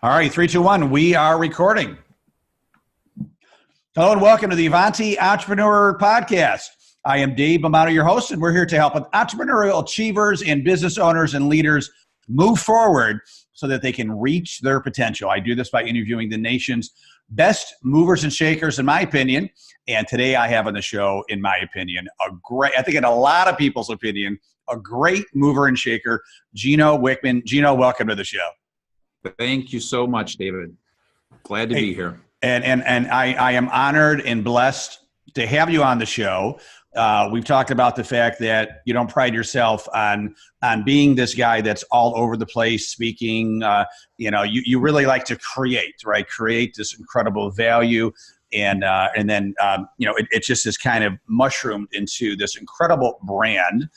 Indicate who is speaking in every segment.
Speaker 1: All right, 3, 2, 1. We are recording. Hello and welcome to the Avanti Entrepreneur Podcast. I am Dave Bomano, your host, and we're here to help with entrepreneurial achievers and business owners and leaders move forward so that they can reach their potential. I do this by interviewing the nation's best movers and shakers, in my opinion. And today I have on the show, in my opinion, I think in a lot of people's opinion, a great mover and shaker, Gino Wickman. Gino, welcome to the show.
Speaker 2: Thank you so much, David. Glad to be here.
Speaker 1: And I am honored and blessed to have you on the show. We've talked about the fact that you don't pride yourself on being this guy that's all over the place speaking. You really like to create, right? Create this incredible value. And then it just is kind of mushroomed into this incredible brand,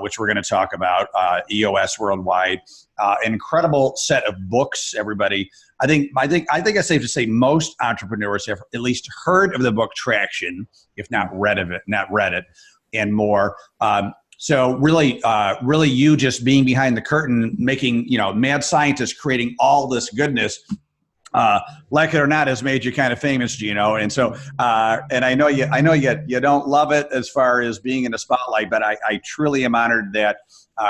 Speaker 1: which we're going to talk about, EOS Worldwide. An incredible set of books. Everybody, I think it's safe to say most entrepreneurs have at least heard of the book Traction, if not read it, and more. So really, you just being behind the curtain, making mad scientists creating all this goodness. Like it or not, has made you kind of famous, Gino. And so, and I know you don't love it as far as being in the spotlight, but I truly am honored that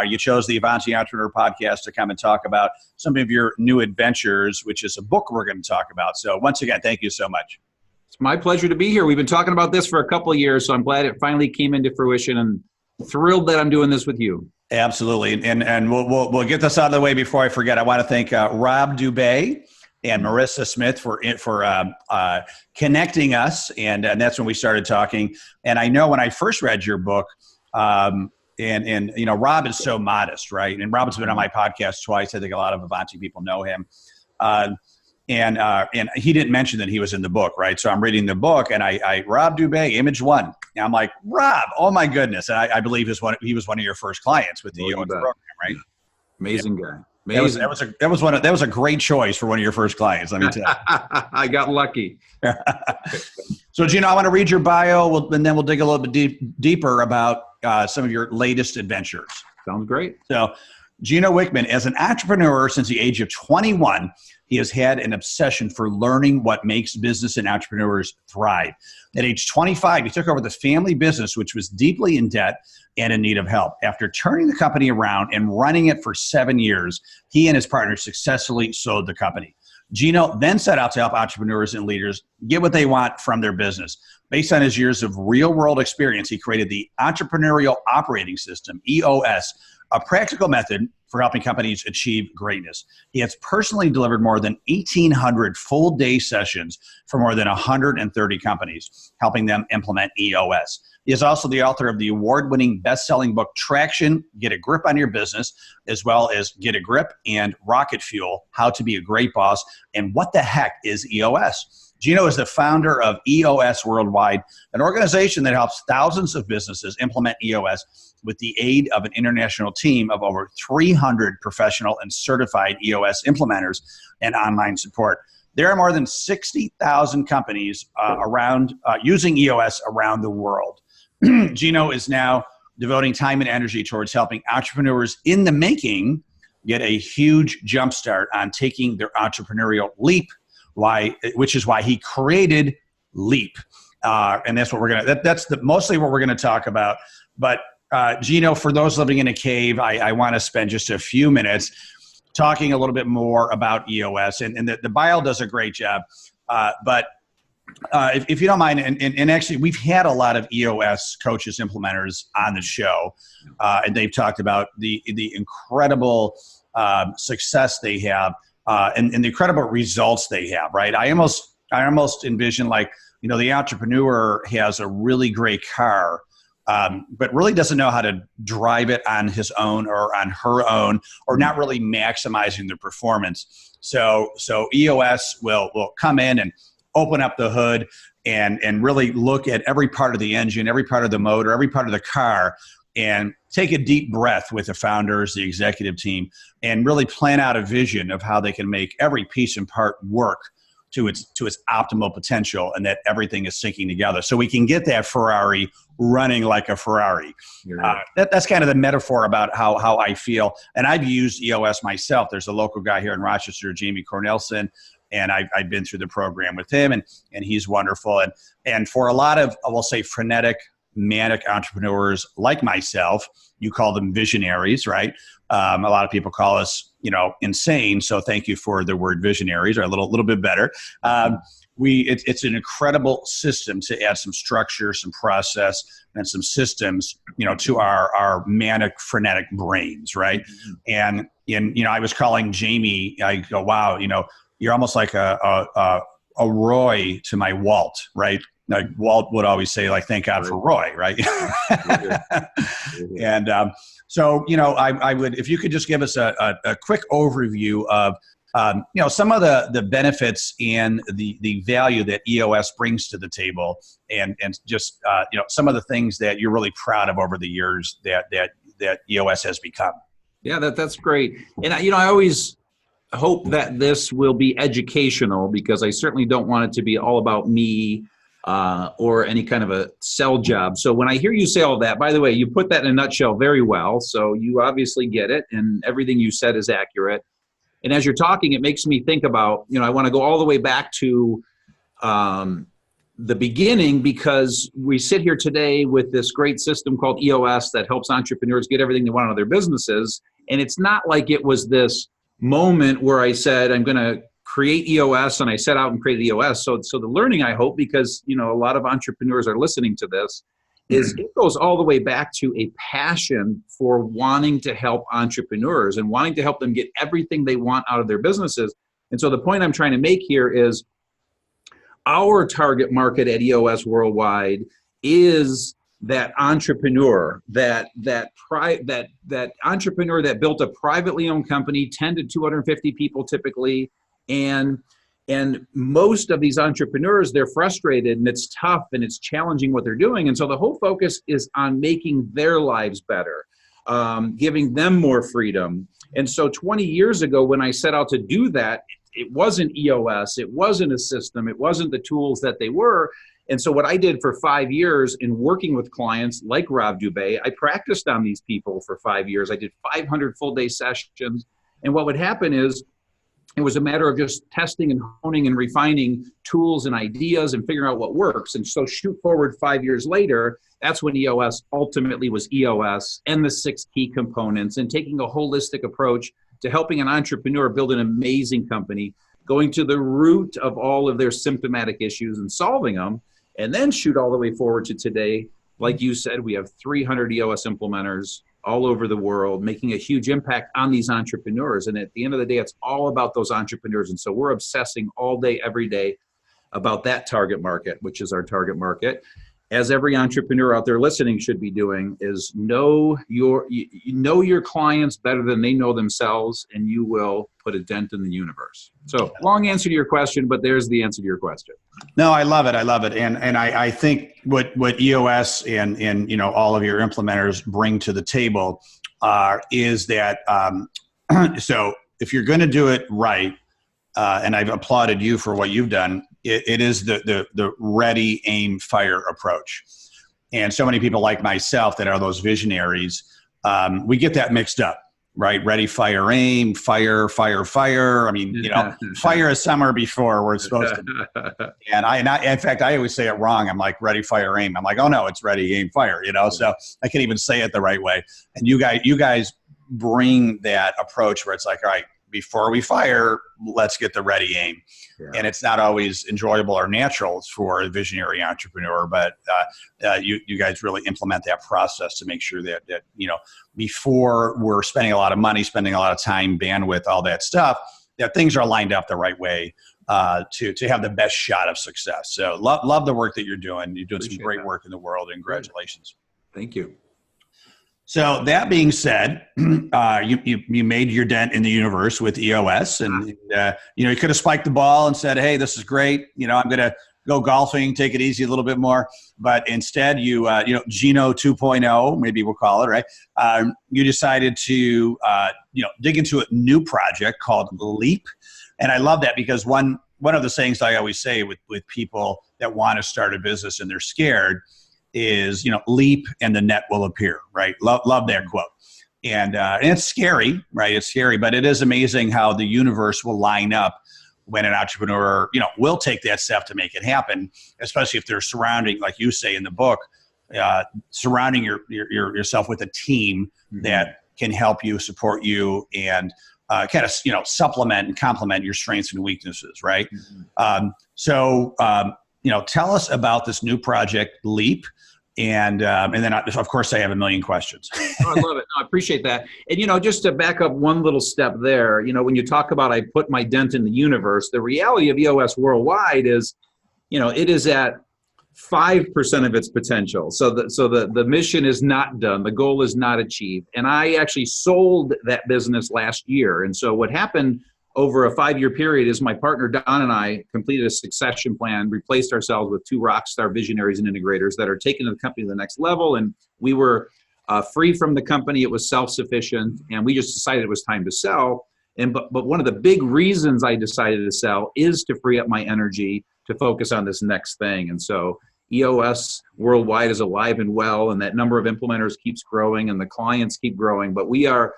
Speaker 1: you chose the Avanti Entrepreneur Podcast to come and talk about some of your new adventures, which is a book we're going to talk about. So once again, thank you so much.
Speaker 2: It's my pleasure to be here. We've been talking about this for a couple of years, so I'm glad it finally came into fruition, and thrilled that I'm doing this with you.
Speaker 1: Absolutely, and we'll get this out of the way before I forget. I want to thank Rob Dubay and Marissa Smith for connecting us, and that's when we started talking. And I know when I first read your book, and Rob is so modest, right? And Rob's been on my podcast twice. I think a lot of Avanti people know him, and he didn't mention that he was in the book, right? So I'm reading the book, and I Rob Dubay, Image One. And I'm like, Rob, oh my goodness! And I believe he was one of your first clients with the EOS program, right?
Speaker 2: Amazing guy.
Speaker 1: Amazing. That was a great choice for one of your first clients. Let me tell you.
Speaker 2: I got lucky.
Speaker 1: So, Gino, I want to read your bio, and then we'll dig a little bit deeper about some of your latest adventures.
Speaker 2: Sounds great.
Speaker 1: So, Gino Wickman, as an entrepreneur since the age of 21, he has had an obsession for learning what makes business and entrepreneurs thrive. At age 25, he took over the family business, which was deeply in debt and in need of help. After turning the company around and running it for 7 years, he and his partner successfully sold the company. Gino then set out to help entrepreneurs and leaders get what they want from their business. Based on his years of real-world experience, he created the Entrepreneurial Operating System, EOS, a practical method for helping companies achieve greatness. He has personally delivered more than 1,800 full-day sessions for more than 130 companies, helping them implement EOS. He is also the author of the award-winning best-selling book, Traction, Get a Grip on Your Business, as well as Get a Grip and Rocket Fuel, How to Be a Great Boss, and What the Heck is EOS? Gino is the founder of EOS Worldwide, an organization that helps thousands of businesses implement EOS with the aid of an international team of over 300 professional and certified EOS implementers and online support. There are more than 60,000 companies using EOS around the world. Gino is now devoting time and energy towards helping entrepreneurs in the making get a huge jumpstart on taking their entrepreneurial leap, which is why he created Leap. And that's what that's mostly what we're going to talk about. But Gino, for those living in a cave, I want to spend just a few minutes talking a little bit more about EOS. And the bio does a great job. But if you don't mind, and actually we've had a lot of EOS coaches, implementers on the show, and they've talked about the incredible success they have and the incredible results they have, right? I almost envision the entrepreneur has a really great car, but really doesn't know how to drive it on his own or on her own, or not really maximizing the performance. So EOS will come in and open up the hood and really look at every part of the engine, every part of the motor, every part of the car, and take a deep breath with the founders, the executive team, and really plan out a vision of how they can make every piece and part work to its optimal potential, and that everything is syncing together. So we can get that Ferrari running like a Ferrari. That's kind of the metaphor about how I feel. And I've used EOS myself. There's a local guy here in Rochester, Jamie Cornelson, and I've been through the program with him, and he's wonderful. And for a lot of, I will say, frenetic, manic entrepreneurs like myself, you call them visionaries, right? A lot of people call us, insane. So thank you for the word visionaries, or a little bit better. It's an incredible system to add some structure, some process, and some systems, to our manic, frenetic brains, right? And I was calling Jamie. I go, wow, you're almost like a Roy to my Walt, right? Like Walt would always say, like, thank God for Roy, right? And so, I would, if you could just give us a quick overview of, some of the benefits and the value that EOS brings to the table, and just, some of the things that you're really proud of over the years that EOS has become.
Speaker 2: Yeah, that's great. And, I always hope that this will be educational, because I certainly don't want it to be all about me or any kind of a sell job. So when I hear you say all that, by the way, you put that in a nutshell very well. So you obviously get it, and everything you said is accurate. And as you're talking, it makes me think about, I want to go all the way back to the beginning, because we sit here today with this great system called EOS that helps entrepreneurs get everything they want out of their businesses. And it's not like it was this moment where I said, I'm going to create EOS, and I set out and created EOS. So the learning, I hope, because, a lot of entrepreneurs are listening to this, is it goes all the way back to a passion for wanting to help entrepreneurs and wanting to help them get everything they want out of their businesses. And so the point I'm trying to make here is our target market at EOS Worldwide is that entrepreneur, that entrepreneur that built a privately owned company, 10 to 250 people typically, and most of these entrepreneurs, they're frustrated, and it's tough, and it's challenging what they're doing. And so the whole focus is on making their lives better, giving them more freedom. And so 20 years ago, when I set out to do that, it wasn't EOS, it wasn't a system, it wasn't the tools that they were. And so what I did for 5 years in working with clients like Rob Dubay, I practiced on these people for 5 years. I did 500 full-day sessions. And what would happen is, it was a matter of just testing and honing and refining tools and ideas and figuring out what works. And so shoot forward 5 years later, that's when EOS ultimately was EOS and the 6 key components, and taking a holistic approach to helping an entrepreneur build an amazing company, going to the root of all of their symptomatic issues and solving them, and then shoot all the way forward to today. Like you said, we have 300 EOS implementers all over the world, making a huge impact on these entrepreneurs. And at the end of the day, it's all about those entrepreneurs. And so we're obsessing all day, every day about that target market, which is our target market. As every entrepreneur out there listening should be doing, is know your clients better than they know themselves, and you will put a dent in the universe. So long answer to your question, but there's the answer to your question.
Speaker 1: No, I love it. And I think what EOS and all of your implementers bring to the table is that, so if you're going to do it right, and I've applauded you for what you've done, it is the ready, aim, fire approach. And so many people like myself that are those visionaries, we get that mixed up, right? Ready, fire, aim, fire, fire, fire. I mean, fire is somewhere before where it's supposed to be. And in fact, I always say it wrong. I'm like, ready, fire, aim. I'm like, oh no, it's ready, aim, fire, so I can't even say it the right way. And you guys bring that approach where it's like, all right, before we fire, let's get the ready aim. Yeah. And it's not always enjoyable or natural for a visionary entrepreneur, but you guys really implement that process to make sure that before we're spending a lot of money, spending a lot of time, bandwidth, all that stuff, that things are lined up the right way to have the best shot of success. So love the work that you're doing. You're doing some great work in the world, and congratulations.
Speaker 2: Thank you.
Speaker 1: So that being said, you made your dent in the universe with EOS, and you could have spiked the ball and said, "Hey, this is great. I'm going to go golfing, take it easy a little bit more." But instead, Gino 2.0, maybe we'll call it, right? You decided to dig into a new project called Leap, and I love that because one, one of the things I always say with people that want to start a business and they're scared is, leap and the net will appear, right? Love that quote. And it's scary, right? It's scary, but it is amazing how the universe will line up when an entrepreneur, will take that step to make it happen, especially if they're surrounding, like you say in the book, surrounding yourself with a team that can help you, support you, and kind of, supplement and complement your strengths and weaknesses, right? So, tell us about this new project, Leap. And then, of course, I have a million questions.
Speaker 2: Oh, I love it. No, I appreciate that. And, just to back up one little step there, when you talk about I put my dent in the universe, the reality of EOS Worldwide is, it is at 5% of its potential. So the mission is not done. The goal is not achieved. And I actually sold that business last year. And so what happened over a 5-year period is my partner, Don, and I completed a succession plan, replaced ourselves with 2 rock star visionaries and integrators that are taking the company to the next level. And we were free from the company. It was self-sufficient. And we just decided it was time to sell. But one of the big reasons I decided to sell is to free up my energy to focus on this next thing. And so EOS Worldwide is alive and well, and that number of implementers keeps growing and the clients keep growing. But we are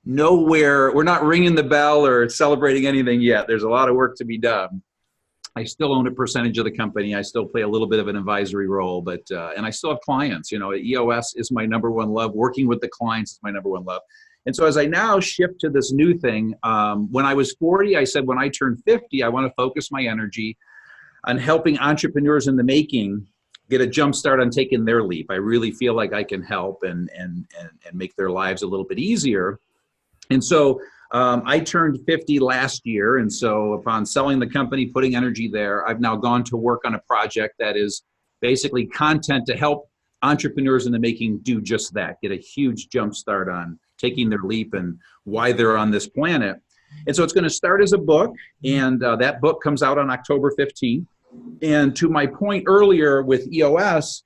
Speaker 2: nowhere, we're not ringing the bell or celebrating anything yet. There's a lot of work to be done. I still own a percentage of the company. I still play a little bit of an advisory role, but and I still have clients. EOS is my number one love. Working with the clients is my number one love. And so as I now shift to this new thing, when I was 40, I said when I turn 50, I want to focus my energy on helping entrepreneurs in the making get a jump start on taking their leap. I really feel like I can help and make their lives a little bit easier. And so I turned 50 last year. And so upon selling the company, putting energy there, I've now gone to work on a project that is basically content to help entrepreneurs in the making do just that, get a huge jump start on taking their leap and why they're on this planet. And so it's going to start as a book, and that book comes out on October 15th. And to my point earlier with EOS,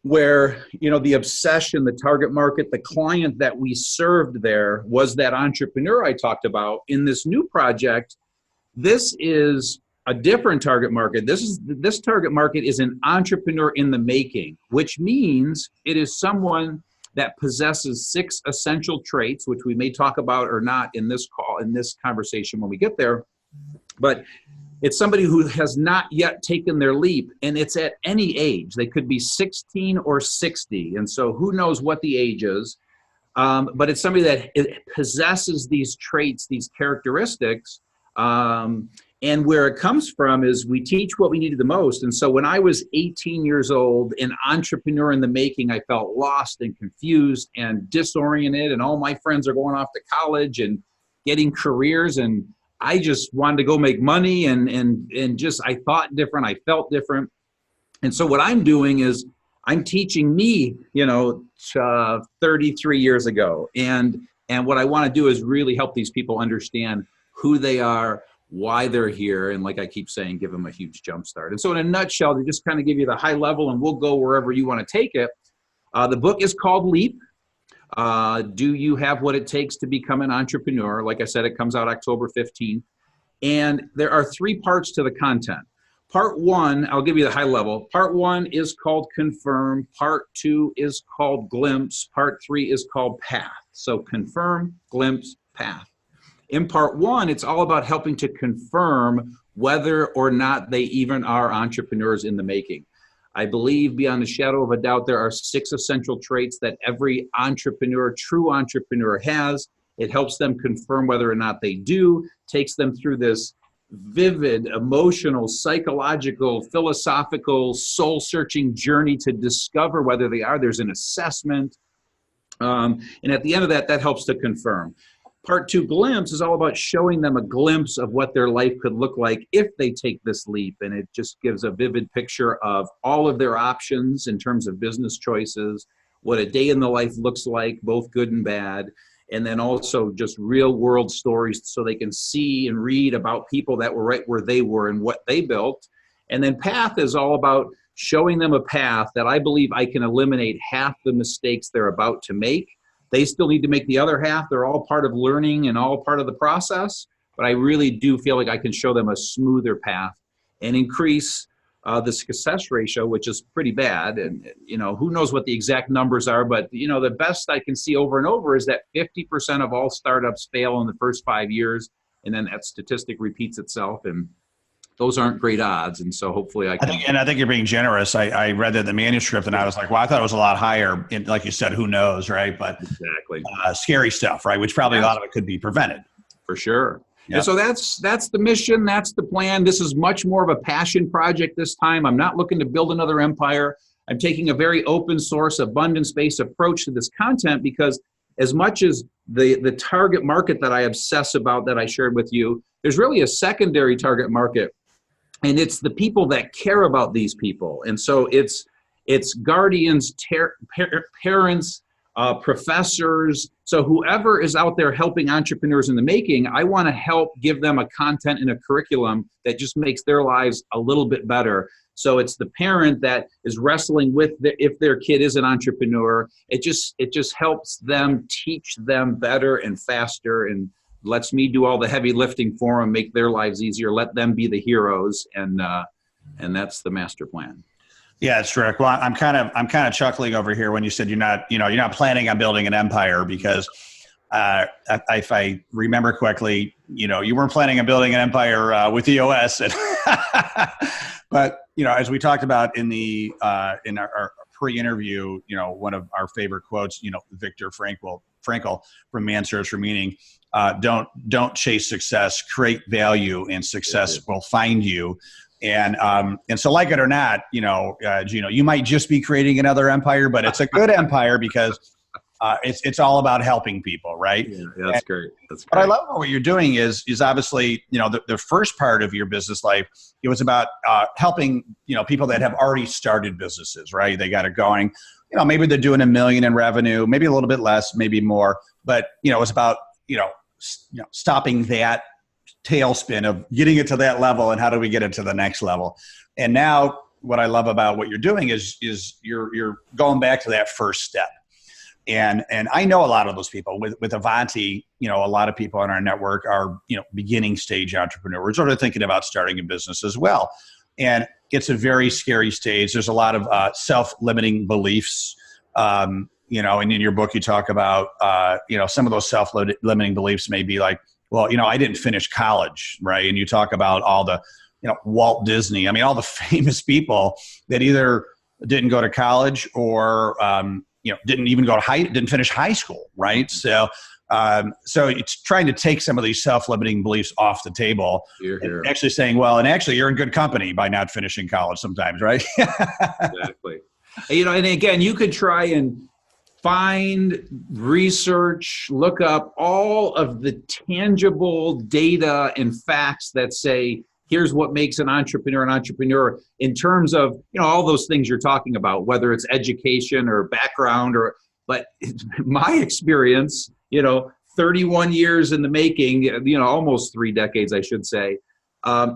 Speaker 2: where, the obsession, the target market, the client that we served there was that entrepreneur I talked about. In this new project, this is a different target market. This target market is an entrepreneur in the making, which means it is someone that possesses 6 essential traits, which we may talk about or not in this call, in this conversation when we get there. But it's somebody who has not yet taken their leap, and it's at any age. They could be 16 or 60, and so who knows what the age is. But it's somebody that possesses these traits, these characteristics, and where it comes from is we teach what we needed the most. And so when I was 18 years old, an entrepreneur in the making, I felt lost and confused and disoriented, and all my friends are going off to college and getting careers, and I just wanted to go make money and just, I thought different, I felt different. And so what I'm doing is I'm teaching me, 33 years ago. And what I want to do is really help these people understand who they are, why they're here, and like I keep saying, give them a huge jump start. And so in a nutshell, to just kind of give you the high level, and we'll go wherever you want to take it. The book is called Leap. Do you have what it takes to become an entrepreneur? Like I said, it comes out October 15th. And there are 3 parts to the content. Part 1, I'll give you the high level. Part 1 is called Confirm. Part 2 is called Glimpse. Part 3 is called Path. So Confirm, Glimpse, Path. In part 1, it's all about helping to confirm whether or not they even are entrepreneurs in the making. I believe beyond a shadow of a doubt, there are 6 essential traits that every entrepreneur, true entrepreneur has. It helps them confirm whether or not they do, takes them through this vivid, emotional, psychological, philosophical, soul-searching journey to discover whether they are. There's an assessment. And at the end of that, that helps to confirm. Part 2, Glimpse, is all about showing them a glimpse of what their life could look like if they take this leap. And it just gives a vivid picture of all of their options in terms of business choices, what a day in the life looks like, both good and bad. And then also just real world stories so they can see and read about people that were right where they were and what they built. And then Path is all about showing them a path that I believe I can eliminate half the mistakes they're about to make. They still need to make the other half. They're all part of learning and all part of the process. but I really do feel like I can show them a smoother path and increase the success ratio, which is pretty bad. And, who knows what the exact numbers are, but, the best I can see over and over is that 50% of all startups fail in the first 5 years. And then that statistic repeats itself. And those aren't great odds. And so hopefully I can.
Speaker 1: I think you're being generous. I read that in the manuscript and I was like, well, I thought it was a lot higher. And like you said, who knows, right? But
Speaker 2: exactly.
Speaker 1: Scary stuff, right? Which probably a lot of it could be prevented.
Speaker 2: For sure.
Speaker 1: Yep.
Speaker 2: And so that's the mission. That's the plan. This is much more of a passion project this time. I'm not looking to build another empire. I'm taking a very open source, abundance-based approach to this content because as much as the target market that I obsess about that I shared with you, there's really a secondary target market. And it's the people that care about these people. And so it's guardians, parents, professors. So whoever is out there helping entrepreneurs in the making, I want to help give them a content and a curriculum that just makes their lives a little bit better. So it's the parent that is wrestling with if their kid is an entrepreneur. It just helps them, teach them better and faster, and lets me do all the heavy lifting for them, make their lives easier, let them be the heroes, and that's the master plan.
Speaker 1: Yeah, it's Rick. Well, I'm kind of chuckling over here when you said you're not planning on building an empire because if I remember correctly, you weren't planning on building an empire with EOS, but as we talked about in our pre-interview, one of our favorite quotes, Viktor Frankl from Man's Search for Meaning, don't chase success, create value, and success will find you. And so, like it or not, Gino, you might just be creating another empire, but it's a good empire because it's all about helping people, right?
Speaker 2: Yeah, that's great. That's great.
Speaker 1: What I love about what you're doing is obviously, the first part of your business life, it was about helping, people that have already started businesses, right? They got it going. Maybe they're doing $1 million in revenue, maybe a little bit less, maybe more, but it's about stopping that tailspin of getting it to that level and how do we get it to the next level. And now what I love about what you're doing is you're going back to that first step. And I know a lot of those people with Avanti, a lot of people on our network are, beginning stage entrepreneurs or they're thinking about starting a business as well. And it's a very scary stage. There's a lot of self-limiting beliefs, and in your book you talk about, some of those self-limiting beliefs may be like, well, I didn't finish college, right? And you talk about all the, Walt Disney. I mean, all the famous people that either didn't go to college or, didn't finish high school, right? So it's trying to take some of these self-limiting beliefs off the table. And actually saying, well, and actually you're in good company by not finishing college sometimes, right?
Speaker 2: Exactly. And again, you could try and find, research, look up all of the tangible data and facts that say, here's what makes an entrepreneur in terms of, all those things you're talking about, whether it's education or background but my experience, 31 years in the making, almost 3 decades, I should say,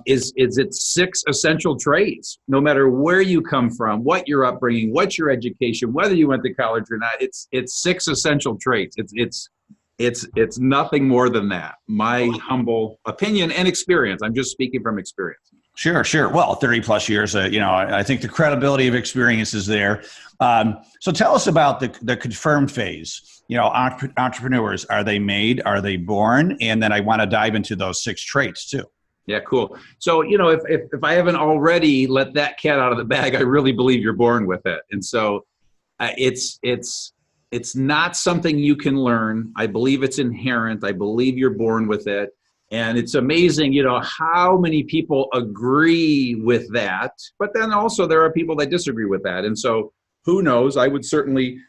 Speaker 2: is it's 6 essential traits. No matter where you come from, what your upbringing, what your education, whether you went to college or not, it's 6 essential traits. It's nothing more than that. My humble opinion and experience. I'm just speaking from experience.
Speaker 1: Sure. Well, 30 plus years, I think the credibility of experience is there. So tell us about the confirmed phase. Entrepreneurs, are they made? Are they born? And then I want to dive into those 6 traits too.
Speaker 2: Yeah, cool. So, if I haven't already let that cat out of the bag, I really believe you're born with it. And so it's not something you can learn. I believe it's inherent. I believe you're born with it. And it's amazing, how many people agree with that. But then also there are people that disagree with that. And so who knows? I would certainly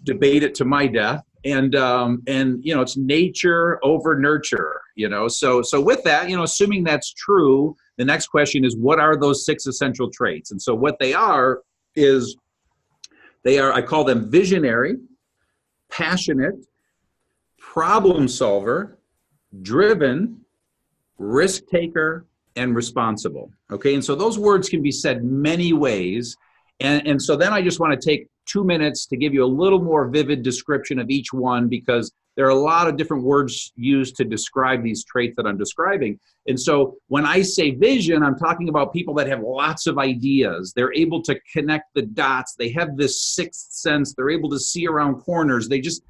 Speaker 2: debate it to my death. And it's nature over nurture, So with that, assuming that's true, the next question is, what are those 6 essential traits? And so what they are, I call them visionary, passionate, problem solver, driven, risk taker, and responsible. Okay. And so those words can be said many ways. And so then I just want to take 2 minutes to give you a little more vivid description of each one, because there are a lot of different words used to describe these traits that I'm describing. And so when I say vision, I'm talking about people that have lots of ideas. They're able to connect the dots. They have this sixth sense. They're able to see around corners. They just,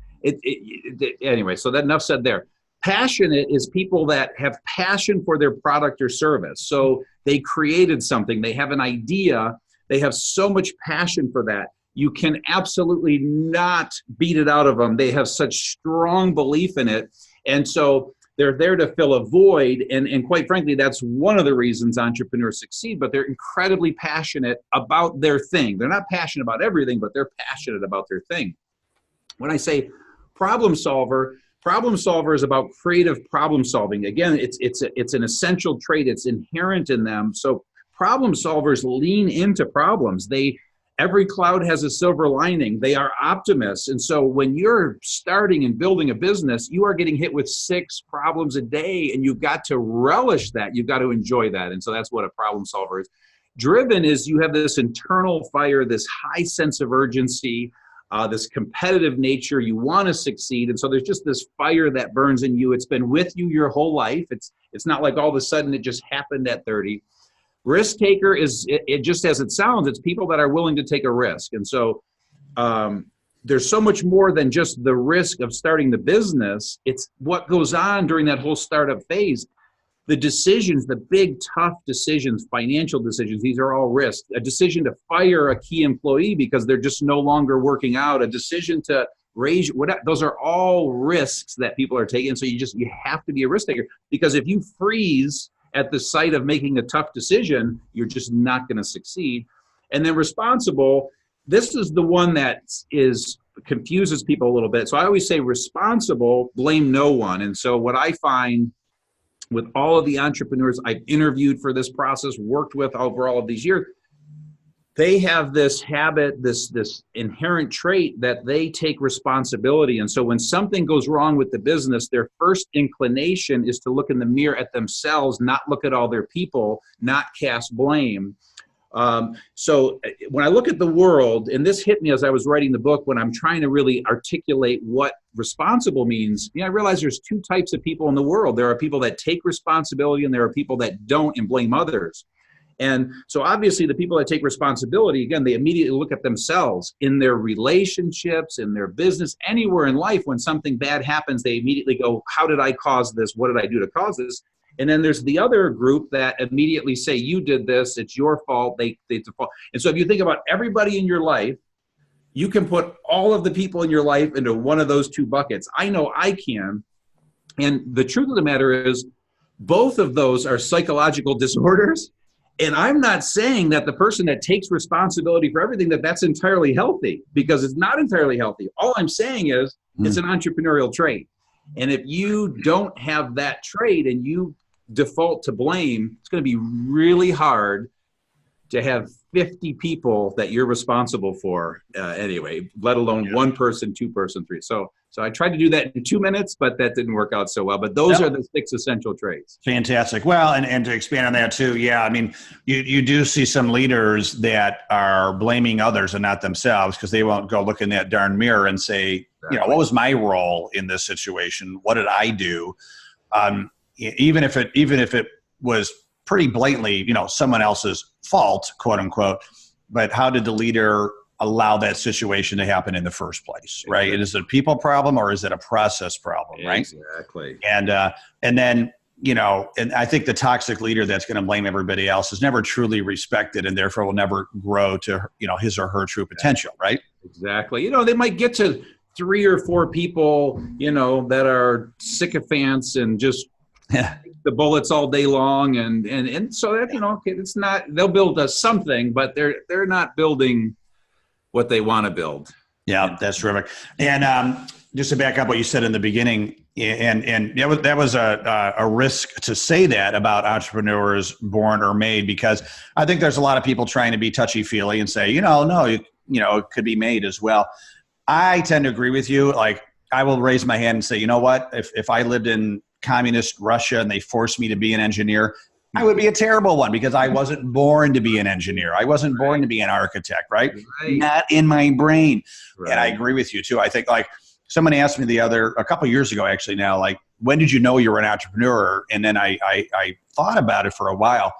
Speaker 2: anyway, so that enough said there. Passionate is people that have passion for their product or service. So they created something. They have an idea. They have so much passion for that. You can absolutely not beat it out of them. They have such strong belief in it. And so they're there to fill a void. And quite frankly, that's one of the reasons entrepreneurs succeed, but they're incredibly passionate about their thing. They're not passionate about everything, but they're passionate about their thing. When I say problem solver is about creative problem solving. Again, it's an essential trait. It's inherent in them. So problem solvers lean into problems. Every cloud has a silver lining. They are optimists. And so when you're starting and building a business, you are getting hit with 6 problems a day, and you've got to relish that. You've got to enjoy that. And so that's what a problem solver is. Driven is you have this internal fire, this high sense of urgency, this competitive nature. You want to succeed. And so there's just this fire that burns in you. It's been with you your whole life. It's not like all of a sudden it just happened at 30. Risk taker is, it just as it sounds, it's people that are willing to take a risk. And so there's so much more than just the risk of starting the business. It's what goes on during that whole startup phase. The decisions, the big, tough decisions, financial decisions, these are all risks. A decision to fire a key employee because they're just no longer working out, a decision to raise, those are all risks that people are taking. So you have to be a risk taker, because if you freeze at the sight of making a tough decision, you're just not going to succeed. And then responsible, this is the one that confuses people a little bit. So I always say responsible, blame no one. And so what I find with all of the entrepreneurs I've interviewed for this process, worked with over all of these years, they have this habit, this inherent trait that they take responsibility. And so when something goes wrong with the business, their first inclination is to look in the mirror at themselves, not look at all their people, not cast blame. So when I look at the world, and this hit me as I was writing the book, when I'm trying to really articulate what responsible means, I realize there's 2 types of people in the world. There are people that take responsibility, and there are people that don't and blame others. And so obviously the people that take responsibility, again, they immediately look at themselves in their relationships, in their business, anywhere in life. When something bad happens, they immediately go, how did I cause this? What did I do to cause this? And then there's the other group that immediately say, you did this, it's your fault, it's a fault. And so if you think about everybody in your life, you can put all of the people in your life into one of those 2 buckets. I know I can. And the truth of the matter is, both of those are psychological disorders. And I'm not saying that the person that takes responsibility for everything, that's entirely healthy, because it's not entirely healthy. All I'm saying is it's an entrepreneurial trait. And if you don't have that trait and you default to blame, it's going to be really hard to have 50 people that you're responsible for anyway, let alone 1 person, 2 person, 3. So I tried to do that in 2 minutes, but that didn't work out so well. But those are the 6 essential traits.
Speaker 1: Fantastic. Well, and to expand on that too, I mean, you do see some leaders that are blaming others and not themselves, because they won't go look in that darn mirror and say,
Speaker 2: Exactly.
Speaker 1: What was my role in this situation? What did I do? Even if it was pretty blatantly, someone else's fault, quote unquote, but how did the leader allow that situation to happen in the first place, right? Exactly. Is it a people problem, or is it a process problem, right?
Speaker 2: Exactly.
Speaker 1: And then, and I think the toxic leader that's going to blame everybody else is never truly respected, and therefore will never grow to, his or her true potential, right?
Speaker 2: Exactly. They might get to 3 or 4 people, that are sycophants and just the bullets all day long, and so that it's not, they'll build something, but they're not building what they want to build.
Speaker 1: Yeah, that's terrific. And just to back up what you said in the beginning, and that was a risk to say that about entrepreneurs born or made, because I think there's a lot of people trying to be touchy-feely and say, no, it could be made as well. I tend to agree with you. Like, I will raise my hand and say, you know what, if I lived in communist Russia and they forced me to be an engineer, I would be a terrible one, because I wasn't born to be an engineer. I wasn't born to be an architect, right? Not in my brain. Right. And I agree with you too. I think, like, someone asked me a couple of years ago, actually now, like, when did you know you were an entrepreneur? And then I thought about it for a while,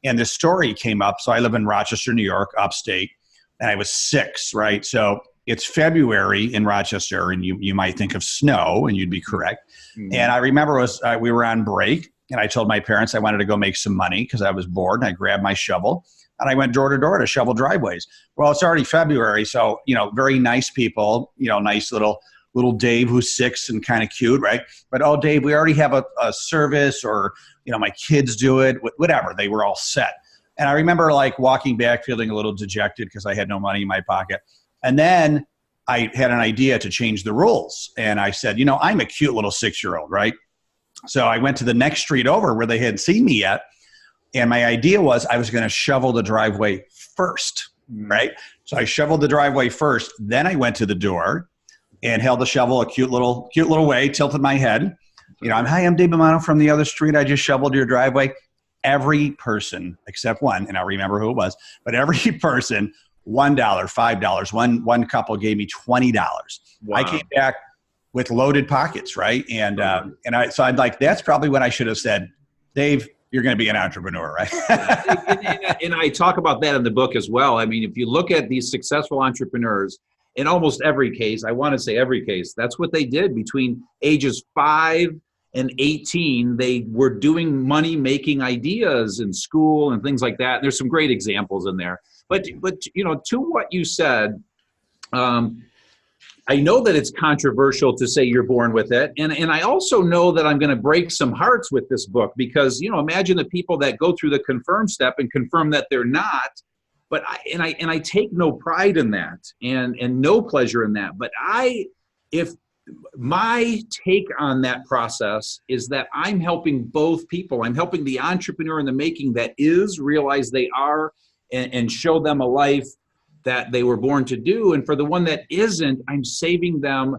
Speaker 1: and this story came up. So I live in Rochester, New York, upstate, and I was 6, right? So it's February in Rochester, and you might think of snow, and you'd be correct. Mm-hmm. And I remember we were on break, and I told my parents I wanted to go make some money because I was bored, and I grabbed my shovel, and I went door to door to shovel driveways. Well, it's already February, so, very nice people, nice little Dave who's 6 and kind of cute, right? But, oh, Dave, we already have a service, or, my kids do it, whatever. They were all set. And I remember like walking back feeling a little dejected because I had no money in my pocket. And then I had an idea to change the rules. And I said, I'm a cute little 6-year-old, right? So I went to the next street over where they hadn't seen me yet. And my idea was I was going to shovel the driveway first, right? So I shoveled the driveway first. Then I went to the door and held the shovel a cute little way, tilted my head. Hi, I'm Dave Bomano from the other street. I just shoveled your driveway. Every person, except one, and I'll remember who it was, but every person, $1, $5, one couple gave me $20. Wow. I came back with loaded pockets, right? And so I'm like, that's probably when I should have said, Dave, you're going to be an entrepreneur, right?
Speaker 2: and I talk about that in the book as well. I mean, if you look at these successful entrepreneurs, in almost every case, I want to say every case, that's what they did between ages 5 and 18. They were doing money-making ideas in school and things like that. And there's some great examples in there. But to what you said, I know that it's controversial to say you're born with it. And I also know that I'm going to break some hearts with this book because, imagine the people that go through the confirm step and confirm that they're not. But I take no pride in that and no pleasure in that. But if my take on that process is that I'm helping both people. I'm helping the entrepreneur in the making that is realize they are and show them a life that they were born to do. And for the one that isn't, I'm saving them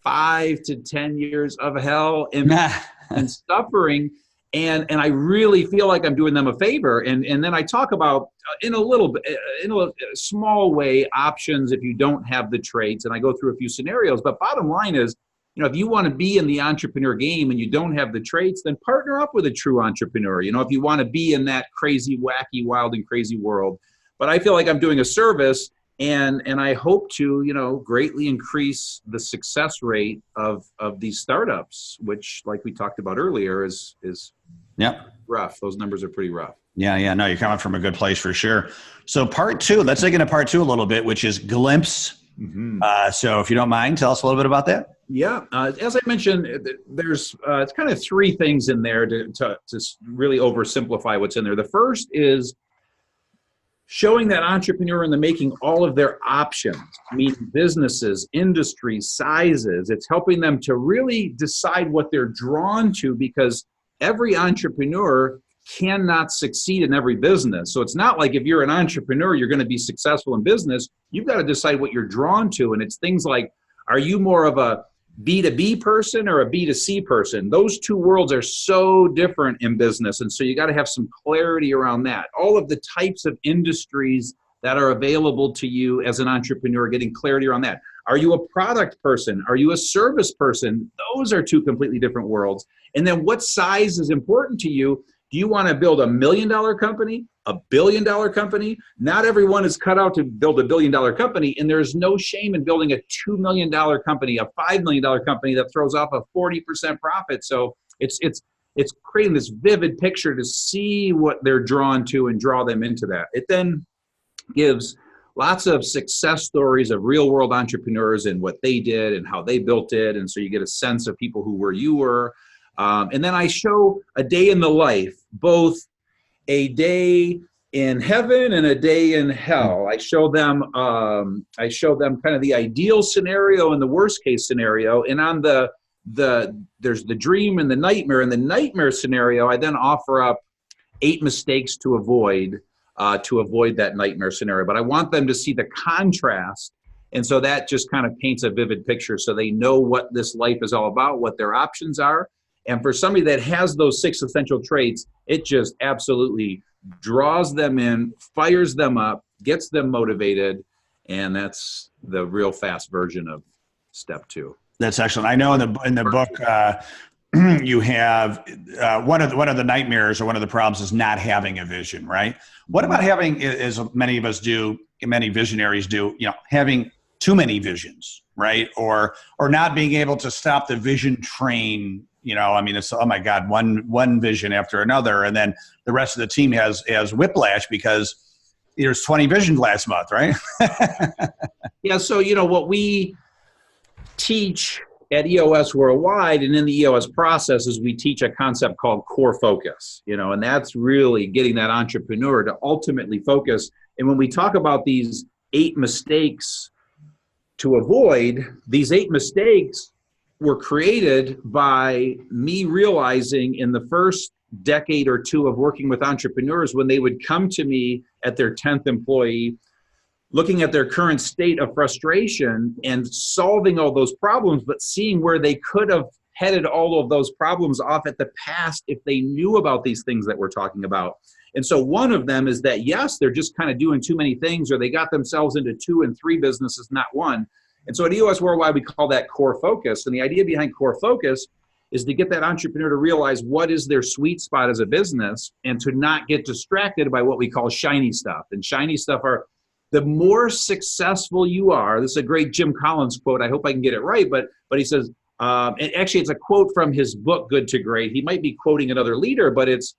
Speaker 2: 5 to 10 years of hell and suffering. And I really feel like I'm doing them a favor. And then I talk about in a small way, options if you don't have the traits. And I go through a few scenarios. But bottom line is, if you want to be in the entrepreneur game and you don't have the traits, then partner up with a true entrepreneur. If you want to be in that crazy, wacky, wild, and crazy world. But I feel like I'm doing a service, and I hope to, greatly increase the success rate of these startups, which, like we talked about earlier, is rough. Those numbers are pretty rough.
Speaker 1: Yeah. No, you're coming from a good place for sure. So part 2, let's dig into part 2 a little bit, which is glimpse. Mm-hmm. So if you don't mind, tell us a little bit about that.
Speaker 2: Yeah. As I mentioned, there's it's kind of 3 things in there to really oversimplify what's in there. The first is showing that entrepreneur in the making all of their options, meaning businesses, industries, sizes. It's helping them to really decide what they're drawn to, because every entrepreneur cannot succeed in every business. So it's not like if you're an entrepreneur, you're going to be successful in business. You've got to decide what you're drawn to. And it's things like, are you more of a B2B person or a B2C person? Those 2 worlds are so different in business. And so you got to have some clarity around that. All of the types of industries that are available to you as an entrepreneur, getting clarity around that. Are you a product person? Are you a service person? Those are 2 completely different worlds. And then what size is important to you? Do you want to build $1 million company, $1 billion company? Not everyone is cut out to build $1 billion company, and there's no shame in building a $2 million company, a $5 million company that throws off a 40% profit. So it's creating this vivid picture to see what they're drawn to and draw them into that. It then gives lots of success stories of real world entrepreneurs and what they did and how they built it, and so you get a sense of people who were you were. And then I show a day in the life, both a day in heaven and a day in hell. I show them kind of the ideal scenario and the worst case scenario. And on there's the dream and the nightmare. In the nightmare scenario, I then offer up 8 mistakes to avoid that nightmare scenario. But I want them to see the contrast. And so that just kind of paints a vivid picture so they know what this life is all about, what their options are. And for somebody that has those 6 essential traits, it just absolutely draws them in, fires them up, gets them motivated. And that's the real fast version of step 2.
Speaker 1: That's excellent. I know in the book, you have one of the nightmares or one of the problems is not having a vision, right? What about having, as many of us do, many visionaries do, having too many visions, right? Or not being able to stop the vision train. I mean, it's, oh my God, one vision after another, and then the rest of the team has whiplash because there's 20 visions last month, right?
Speaker 2: Yeah. So what we teach at EOS Worldwide and in the EOS process is we teach a concept called core focus, and that's really getting that entrepreneur to ultimately focus. And when we talk about these 8 mistakes to avoid, these 8 mistakes were created by me realizing in the first decade or two of working with entrepreneurs, when they would come to me at their 10th employee, looking at their current state of frustration and solving all those problems, but seeing where they could have headed all of those problems off at the past if they knew about these things that we're talking about. And so one of them is that, yes, they're just kind of doing too many things, or they got themselves into 2 and 3 businesses, not one. And so at EOS Worldwide, we call that core focus. And the idea behind core focus is to get that entrepreneur to realize what is their sweet spot as a business and to not get distracted by what we call shiny stuff. And shiny stuff are, the more successful you are, this is a great Jim Collins quote, I hope I can get it right, but he says, and actually it's a quote from his book, Good to Great. He might be quoting another leader, but it's,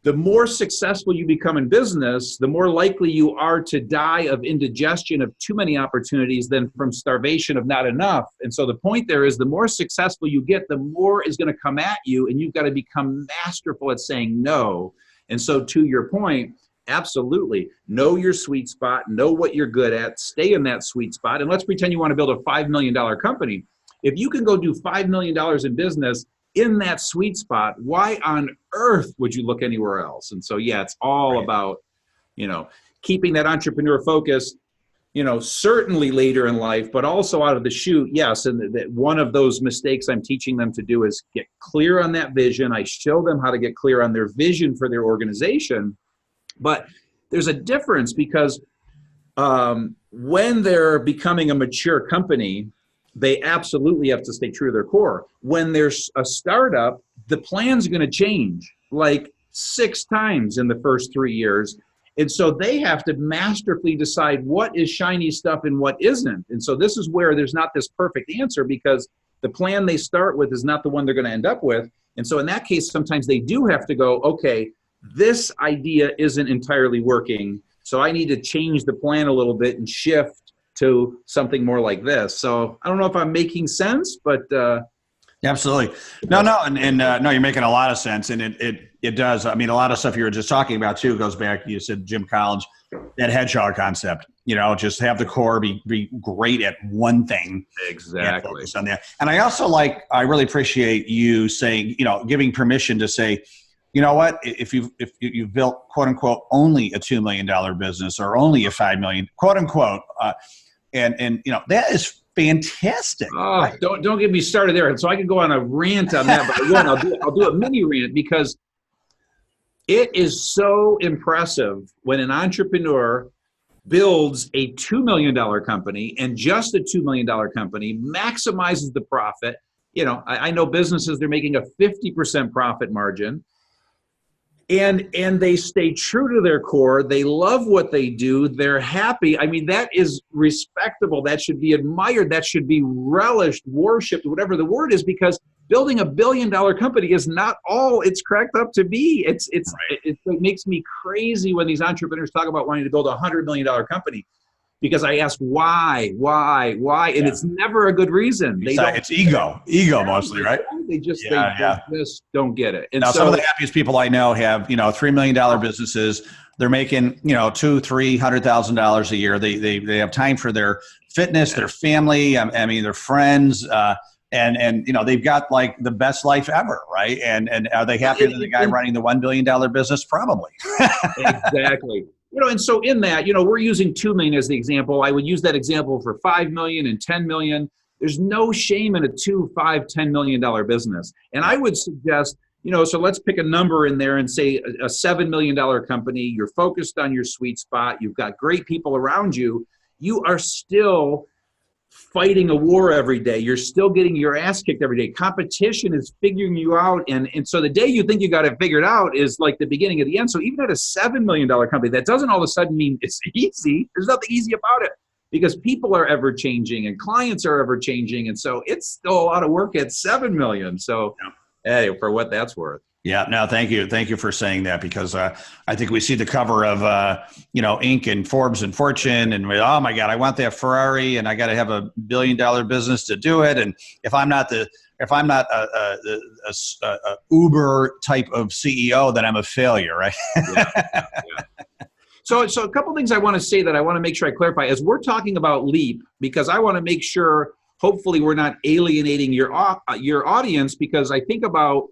Speaker 2: the more successful you become in business, the more likely you are to die of indigestion of too many opportunities than from starvation of not enough. And so the point there is, the more successful you get, the more is going to come at you, and you've got to become masterful at saying no. And so to your point, absolutely, know your sweet spot, know what you're good at, stay in that sweet spot. And let's pretend you want to build a $5 million company. If you can go do $5 million in business in that sweet spot, why on earth would you look anywhere else? And so, yeah, it's all
Speaker 1: Right.
Speaker 2: about, keeping that entrepreneur focus, certainly later in life, but also out of the chute. Yes. And that one of those mistakes I'm teaching them to do is get clear on that vision. I show them how to get clear on their vision for their organization. But there's a difference because when they're becoming a mature company, they absolutely have to stay true to their core. When there's a startup, the plan's going to change like 6 times in the first 3 years. And so they have to masterfully decide what is shiny stuff and what isn't. And so this is where there's not this perfect answer, because the plan they start with is not the one they're going to end up with. And so in that case, sometimes they do have to go, okay, this idea isn't entirely working, so I need to change the plan a little bit and shift to something more like this. So I don't know if I'm making sense, but
Speaker 1: Absolutely. No, no, you're making a lot of sense, and it does. I mean, a lot of stuff you were just talking about too goes back. You said Jim Collins, that hedgehog concept. Just have the core, be great at one thing.
Speaker 2: Exactly.
Speaker 1: And focus on that. And I really appreciate you saying, giving permission to say, you know what, if you've built quote unquote only a $2 million business or only a $5 million quote unquote, and that is fantastic.
Speaker 2: Oh, right? Don't get me started there. And so I can go on a rant on that, but I won't. I'll do a mini rant, because it is so impressive when an entrepreneur builds a $2 million company, and just a $2 million company maximizes the profit. I know businesses, they're making a 50% profit margin. And they stay true to their core. They love what they do. They're happy. I mean, that is respectable. That should be admired. That should be relished, worshipped, whatever the word is, because building a $1 billion company is not all it's cracked up to be. It makes me crazy when these entrepreneurs talk about wanting to build a $100 million company, because I ask why, and it's never a good reason.
Speaker 1: It's ego mostly, right?
Speaker 2: They just don't get it. And
Speaker 1: now, some of the happiest people I know have $3 million businesses. They're making $200,000-$300,000 a year. They have time for their fitness, their family. I mean, their friends, and they've got like the best life ever, right? And are they happier than the guy running the $1 billion business? Probably.
Speaker 2: Exactly. And so in that, we're using 2 million as the example. I would use that example for 5 million and 10 million. There's no shame in a $2, $5, $10 million business. And I would suggest, so let's pick a number in there and say a $7 million company. You're focused on your sweet spot. You've got great people around you. You are still fighting a war every day. You're still getting your ass kicked every day. Competition is figuring you out. And so the day you think you got it figured out is like the beginning of the end. So even at a $7 million company, that doesn't all of a sudden mean it's easy. There's nothing easy about it because people are ever changing and clients are ever changing. And so it's still a lot of work at 7 million. So hey, for what that's worth.
Speaker 1: Yeah, no, thank you. Thank you for saying that because I think we see the cover of, Inc. and Forbes and Fortune and oh my God, I want that Ferrari and I got to have $1 billion business to do it. And if I'm not a Uber type of CEO, then I'm a failure, right?
Speaker 2: Yeah. So a couple things I want to say that I want to make sure I clarify as we're talking about LEAP, because I want to make sure hopefully we're not alienating your audience, because I think about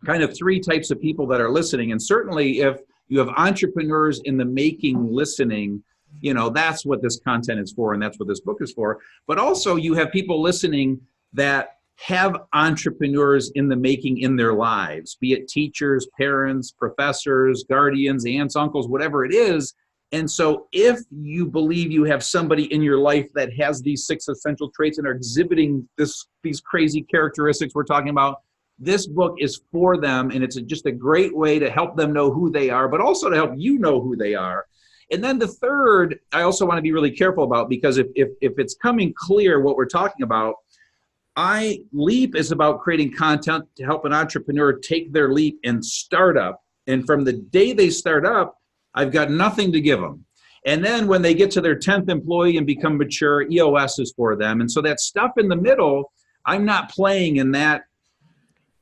Speaker 2: kind of 3 types of people that are listening. And certainly if you have entrepreneurs in the making listening, that's what this content is for. And that's what this book is for. But also you have people listening that have entrepreneurs in the making in their lives, be it teachers, parents, professors, guardians, aunts, uncles, whatever it is. And so if you believe you have somebody in your life that has these 6 essential traits and are exhibiting these crazy characteristics we're talking about, this book is for them, and it's just a great way to help them know who they are, but also to help you know who they are. And then the third, I also want to be really careful about, because if it's coming clear what we're talking about, LEAP is about creating content to help an entrepreneur take their leap and start up. And from the day they start up, I've got nothing to give them. And then when they get to their 10th employee and become mature, EOS is for them. And so that stuff in the middle, I'm not playing in that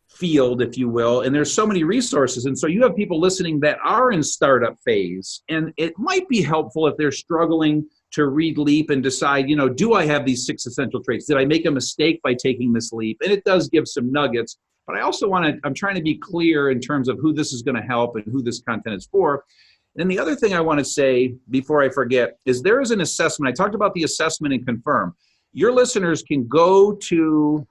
Speaker 2: field, if you will, and there's so many resources. And so you have people listening that are in startup phase, and it might be helpful if they're struggling to read LEAP and decide, do I have these 6 essential traits? Did I make a mistake by taking this leap? And it does give some nuggets, but I also I'm trying to be clear in terms of who this is going to help and who this content is for. And the other thing I want to say before I forget is there is an assessment. I talked about the assessment and confirm. Your listeners can go to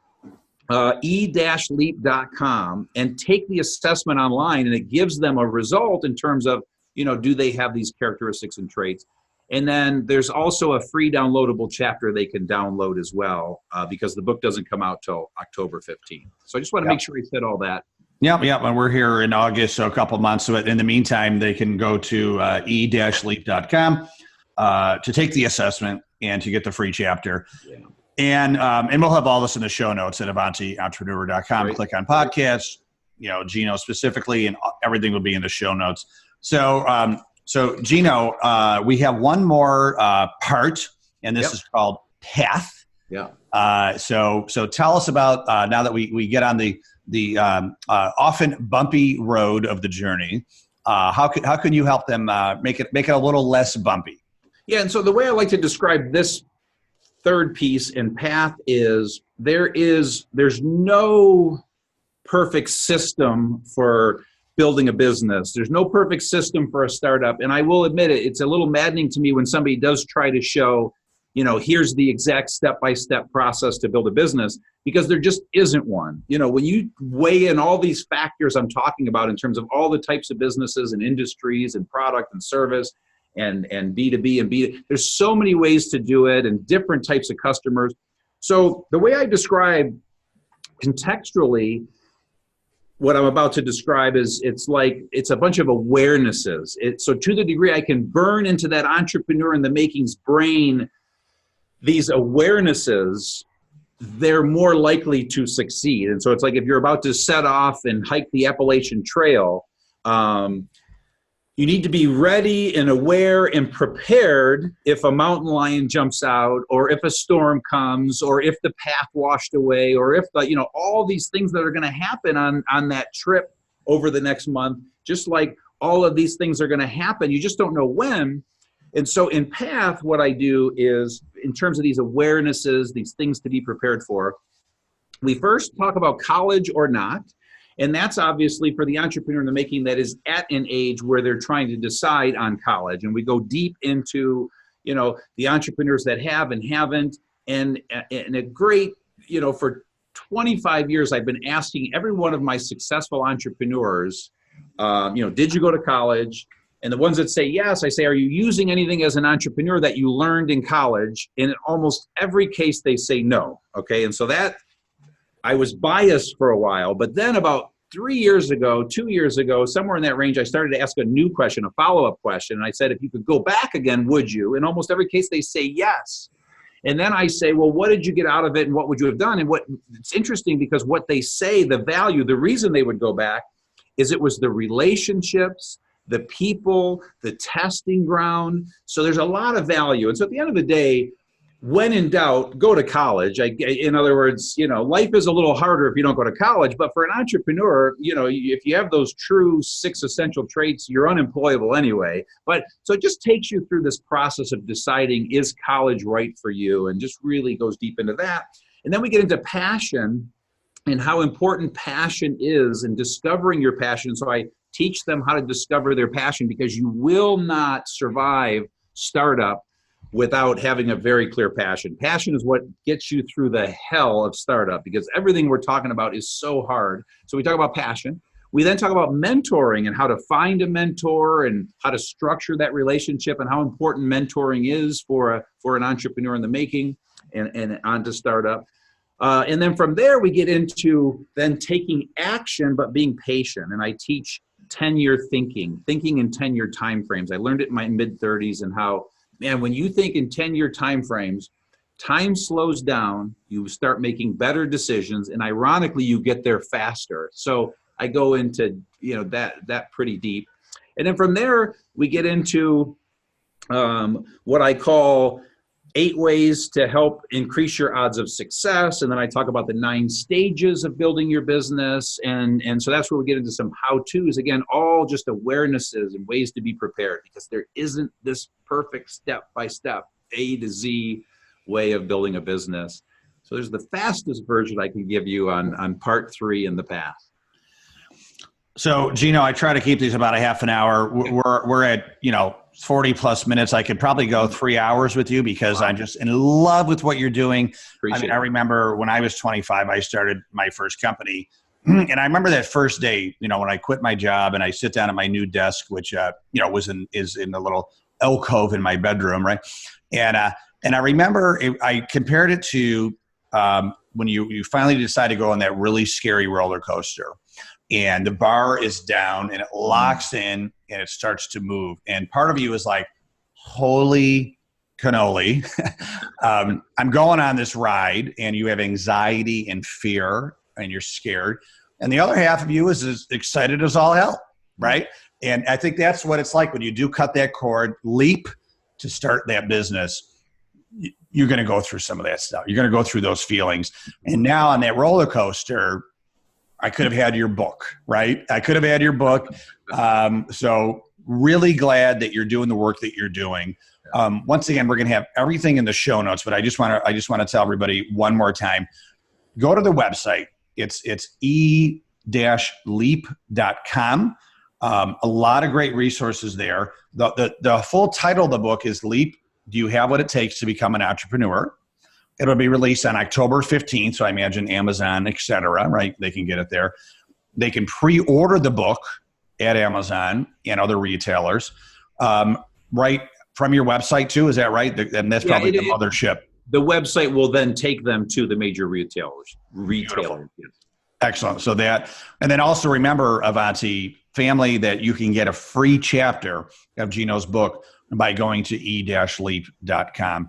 Speaker 2: e-leap.com and take the assessment online, and it gives them a result in terms of, do they have these characteristics and traits? And then there's also a free downloadable chapter they can download as well, because the book doesn't come out till October 15th. So I just want to make sure we said all that.
Speaker 1: Yeah. And we're here in August, so a couple months. So in the meantime, they can go to e-leap.com to take the assessment and to get the free chapter. Yeah. And we'll have all this in the show notes at AvantiEntrepreneur.com.
Speaker 2: Right.
Speaker 1: Click on podcasts, Gino specifically, and everything will be in the show notes. So Gino, we have one more part, and this is called Path.
Speaker 2: Yeah.
Speaker 1: So tell us about now that we get on the often bumpy road of the journey. How can you help them make it a little less bumpy?
Speaker 2: Yeah, and so the way I like to describe this third piece in Path is there's no perfect system for building a business. There's no perfect system for a startup. And I will admit it's a little maddening to me when somebody does try to show, here's the exact step-by-step process to build a business, because there just isn't one. When you weigh in all these factors I'm talking about in terms of all the types of businesses and industries and product and service, and B2B and B2B. There's so many ways to do it and different types of customers. So the way I describe contextually what I'm about to describe is it's a bunch of awarenesses. So to the degree I can burn into that entrepreneur in the making's brain these awarenesses, they're more likely to succeed. And so it's like if you're about to set off and hike the Appalachian Trail, you need to be ready and aware and prepared if a mountain lion jumps out, or if a storm comes, or if the path washed away, or if all these things that are going to happen on that trip over the next month. Just like all of these things are going to happen, you just don't know when. And so in Path, what I do is, in terms of these awarenesses, these things to be prepared for, we first talk about college or not. And that's obviously for the entrepreneur in the making that is at an age where they're trying to decide on college. And we go deep into, the entrepreneurs that have and haven't. And a great, for 25 years, I've been asking every one of my successful entrepreneurs, did you go to college? And the ones that say yes, I say, are you using anything as an entrepreneur that you learned in college? And in almost every case, they say no. Okay. And so that I was biased for a while, but then about 3 years ago, 2 years ago, somewhere in that range, I started to ask a new question, a follow-up question. And I said, if you could go back again, would you? In almost every case, they say yes. And then I say, well, what did you get out of it and what would you have done? And it's interesting because what they say, the value, the reason they would go back is it was the relationships, the people, the testing ground. So there's a lot of value. And so at the end of the day, when in doubt, go to college. In other words, life is a little harder if you don't go to college, but for an entrepreneur, if you have those true 6 essential traits, you're unemployable anyway. But so it just takes you through this process of deciding, is college right for you? And just really goes deep into that. And then we get into passion and how important passion is and discovering your passion. So I teach them how to discover their passion, because you will not survive startup without having a very clear passion. Passion is what gets you through the hell of startup, because everything we're talking about is so hard. So we talk about passion. We then talk about mentoring and how to find a mentor and how to structure that relationship and how important mentoring is for an entrepreneur in the making and on to startup. And then from there, we get into then taking action, but being patient. And I teach 10-year thinking in 10-year timeframes. I learned it in my mid-30s, and how, man, when you think in 10-year timeframes, time slows down, you start making better decisions, and ironically, you get there faster. So I go into that pretty deep. And then from there, we get into what I call 8 ways to help increase your odds of success. And then I talk about the 9 stages of building your business. And so that's where we get into some how-tos. Again, all just awarenesses and ways to be prepared, because there isn't this perfect step-by-step A to Z way of building a business. So there's the fastest version I can give you on part 3 in the past.
Speaker 1: So, Gino, I try to keep these about a half an hour. We're at 40 plus minutes. I could probably go 3 hours with you, because I'm just in love with what you're doing. I remember when I was 25, I started my first company, and I remember that first day, when I quit my job and I sit down at my new desk, which is in the little alcove in my bedroom, right? And I remember I compared it to when you finally decide to go on that really scary roller coaster. And the bar is down and it locks in and it starts to move. And part of you is like, holy cannoli. I'm going on this ride, and you have anxiety and fear and you're scared. And the other half of you is as excited as all hell, right? And I think that's what it's like when you do cut that cord, leap to start that business. You're going to go through some of that stuff. You're going to go through those feelings. And now on that roller coaster, I could have had your book, right? I could have had your book. So really glad that you're doing the work that you're doing. Once again, we're going to have everything in the show notes, but I just want to tell everybody one more time, go to the website. It's e-leap.com. A lot of great resources there. The full title of the book is Leap: Do You Have What It Takes to Become an Entrepreneur? It'll be released on October 15th, so I imagine Amazon, et cetera, right? They can get it there. They can pre-order the book at Amazon and other retailers, right from your website too, is that right? And that's probably the mothership.
Speaker 2: The website will then take them to the major retailers. Yes.
Speaker 1: Excellent. So that, and then also remember, Avanti family, that you can get a free chapter of Gino's book by going to e-leap.com.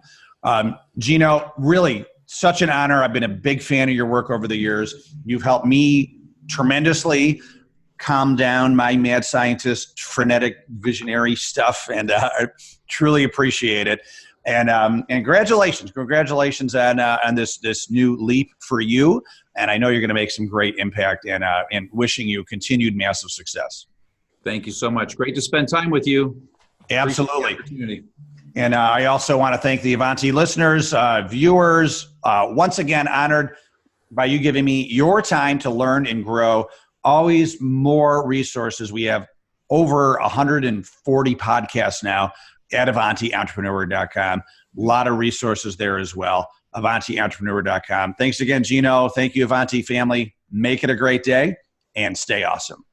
Speaker 1: Gino, really such an honor. I've been a big fan of your work over the years. You've helped me tremendously calm down my mad scientist, frenetic, visionary stuff, and I truly appreciate it. And congratulations on this new leap for you. And I know you're going to make some great impact, and wishing you continued massive success.
Speaker 2: Thank you so much. Great to spend time with you.
Speaker 1: Absolutely. And I also want to thank the Avanti listeners, viewers, once again, honored by you giving me your time to learn and grow. Always more resources. We have over 140 podcasts now at AvantiEntrepreneur.com. A lot of resources there as well. AvantiEntrepreneur.com. Thanks again, Gino. Thank you, Avanti family. Make it a great day and stay awesome.